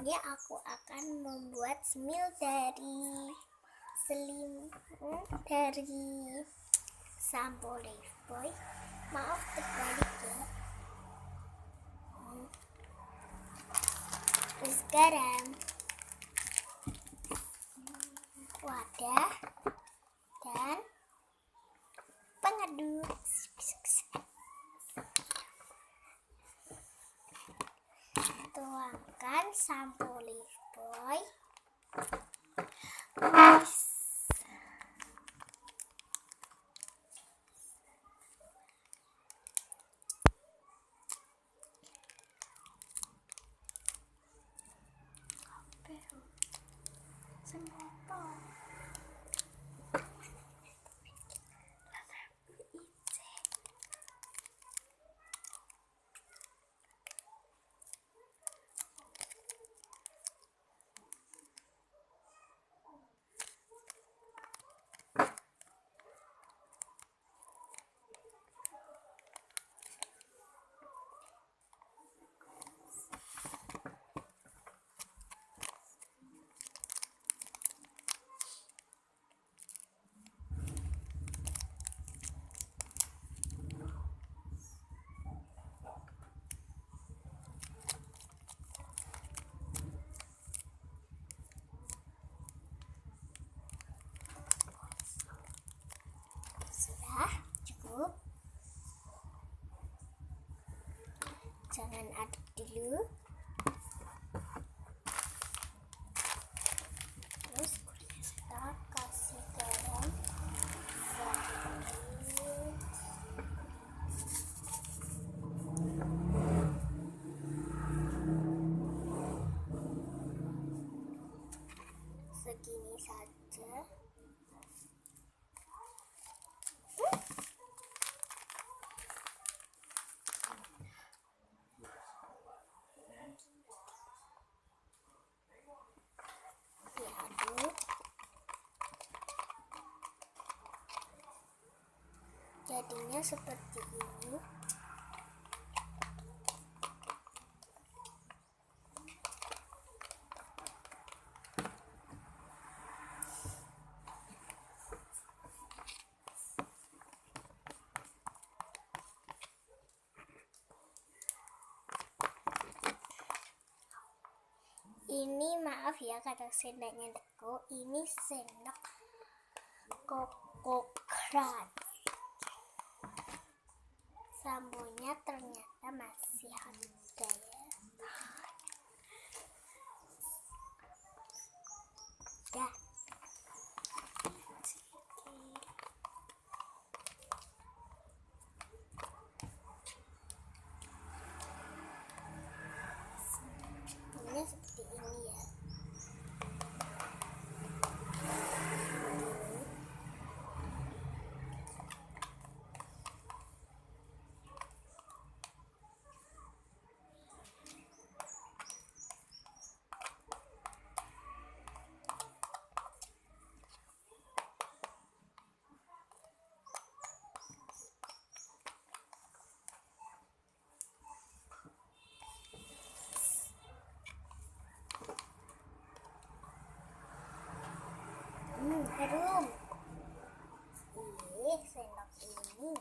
ini aku akan membuat semil dari sampo Lifebuoy. Maaf terbalik ya. Terus garam, wadah, dan pengaduk. Tuangkan sampo Lifebuoy. Jangan aduk dulu. Terus kita kasih garam segini saja. Jadinya seperti ini. Ini maaf ya kadang sendoknya deku. Ini sendok Koko Crunch. Sambonya ternyata masih ada ya. Dah. Ini seperti ini ya. Harum. Sendok ini.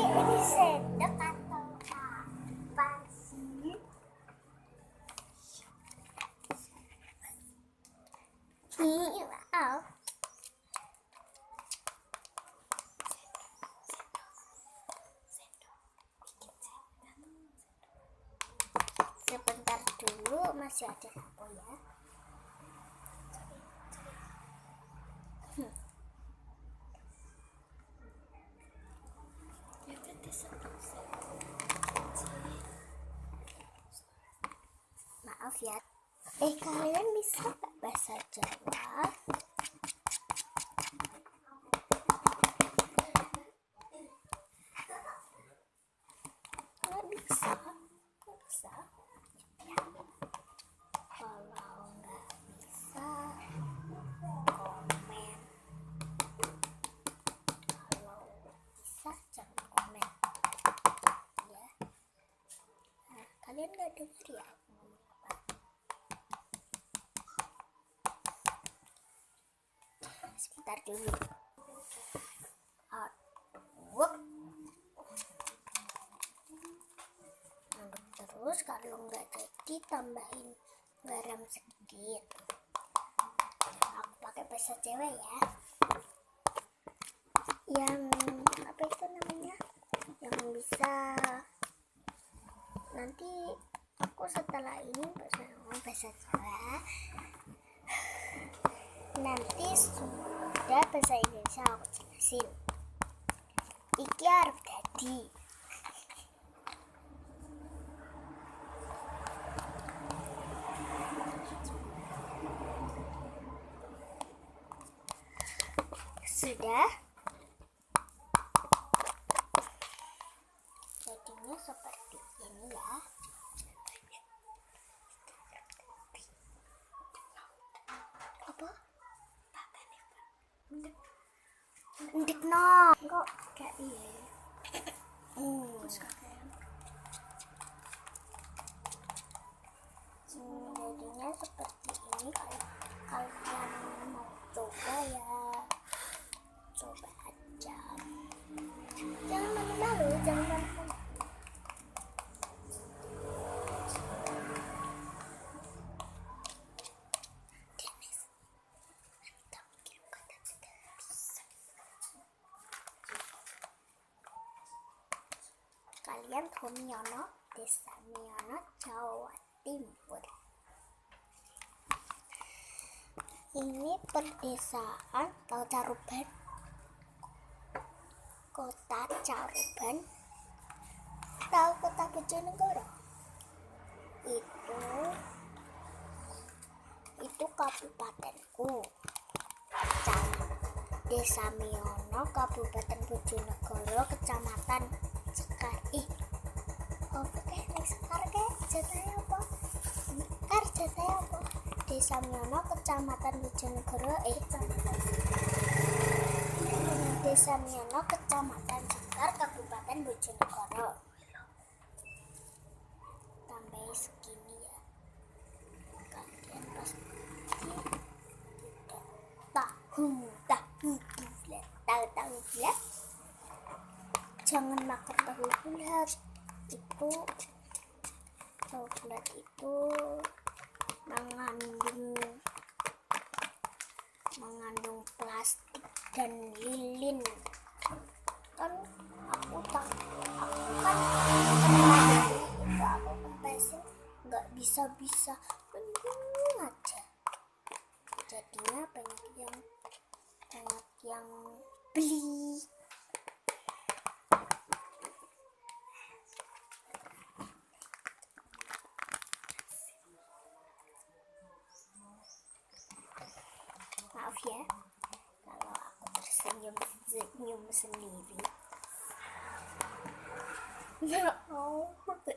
Ini sendok atau apa sih? Maaf. Sebentar dulu, masih ada apa ya? Maaf ya. Kalian bisa tak bahasa Jawa? Nggak bisa. Kalau nggak bisa nggak denger ya aku ngomong apa. Sebentar dulu. Aduk terus, kalau nggak jadi tambahin garam sedikit. Aku pakai bahasa cewek ya, yang apa itu namanya, yang bisa nanti aku setelah ini bahasa Jawa, nanti sudah bahasa Indonesia aku jelasin. Iki arep dadi sudah jadinya seperti ini ya. Apa? Ndik no kok kayak iya. Jadinya seperti ini. Kalau kalian mau coba ya coba aja, jangan malu-malu, jangan malu-malu. Kalian Tomiono, Desa Miono, Jawa Timur. Ini perdesaan Kota Caruban. Tahu Kota Bojonegoro? Itu kabupatenku. Desa Miono, Kabupaten Bojonegoro, Kecamatan Sekar. Jatah apa? Desa Miono, Kecamatan Bojonegoro, Desa Miono, Kecamatan Sekar, Kabupaten Bojonegoro. Tambah segini ya. Kalian pasti tahu bulat. Jangan makan tahu bulat. Tahu bulat itu mengandung plastik dan lilin. Kan aku kebesin nggak bisa aja. Jadinya banyak yang beli. Maaf ya kalau aku tersenyum sendiri.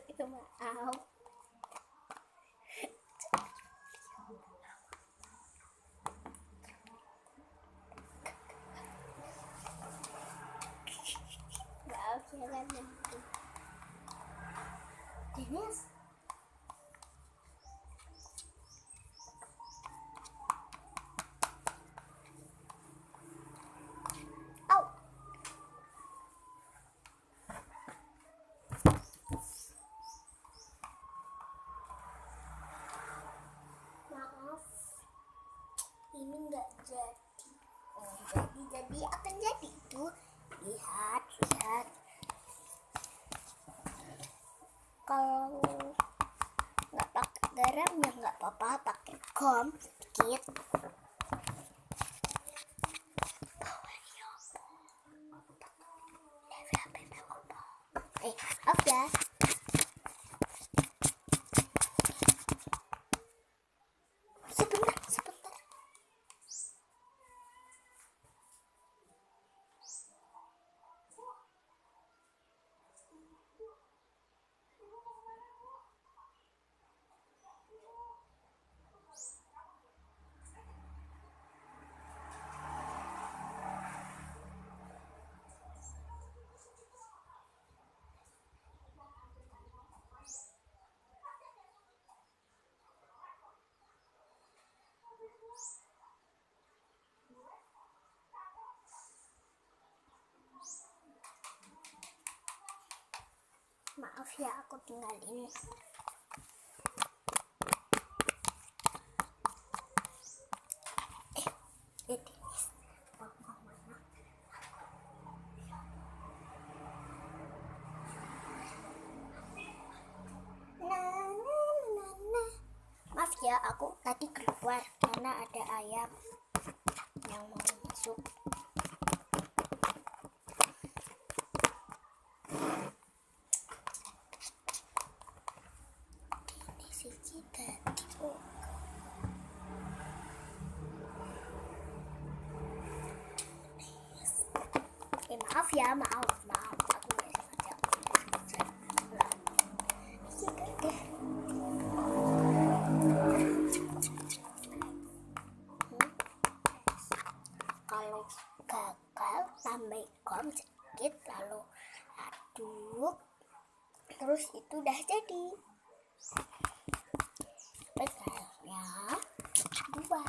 Itu maaf. Maaf ya kan nanti. Dennis. Ini nggak jadi. Jadi akan jadi itu. Lihat. Kalau nggak pakai garam ya nggak apa-apa, pakai garam sedikit. Oke ya. Sebentar. Maaf ya, aku tinggalin. Dennis mau mana? Maaf ya, aku tadi keluar karena ada ayam yang mau masuk. Ini sih tadi. Maaf ya, maaf aku nggak sengaja. Kalau gagal tambah kom sedikit lalu aduk, terus itu udah jadi. Besarnya dua.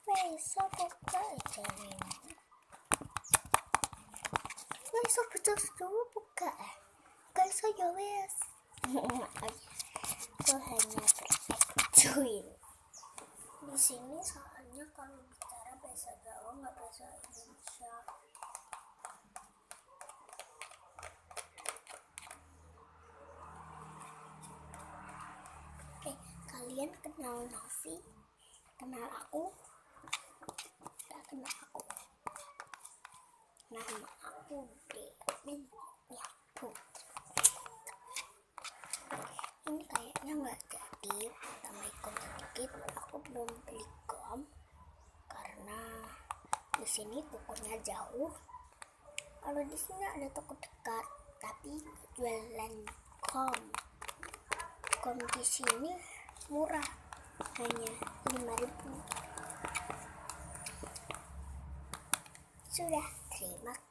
Besok buka jaring. Besok dulu buka. Guys, ya wes. Itu hanya join. Di sini soalnya kalau bicara bahasa Jawa nggak bahasa Indonesia. Oke, kalian kenal Novi? Kenal aku? Gak kenal aku. Nama aku Dewi ya Putri. Ini kayaknya nggak jadi. Tambah kom sedikit. Aku belum beli kom karena di sini tokonya jauh. Kalau di sini ada toko dekat, tapi jualan kom. Kom di sini murah, hanya 5.000. Sudah, terima kasih.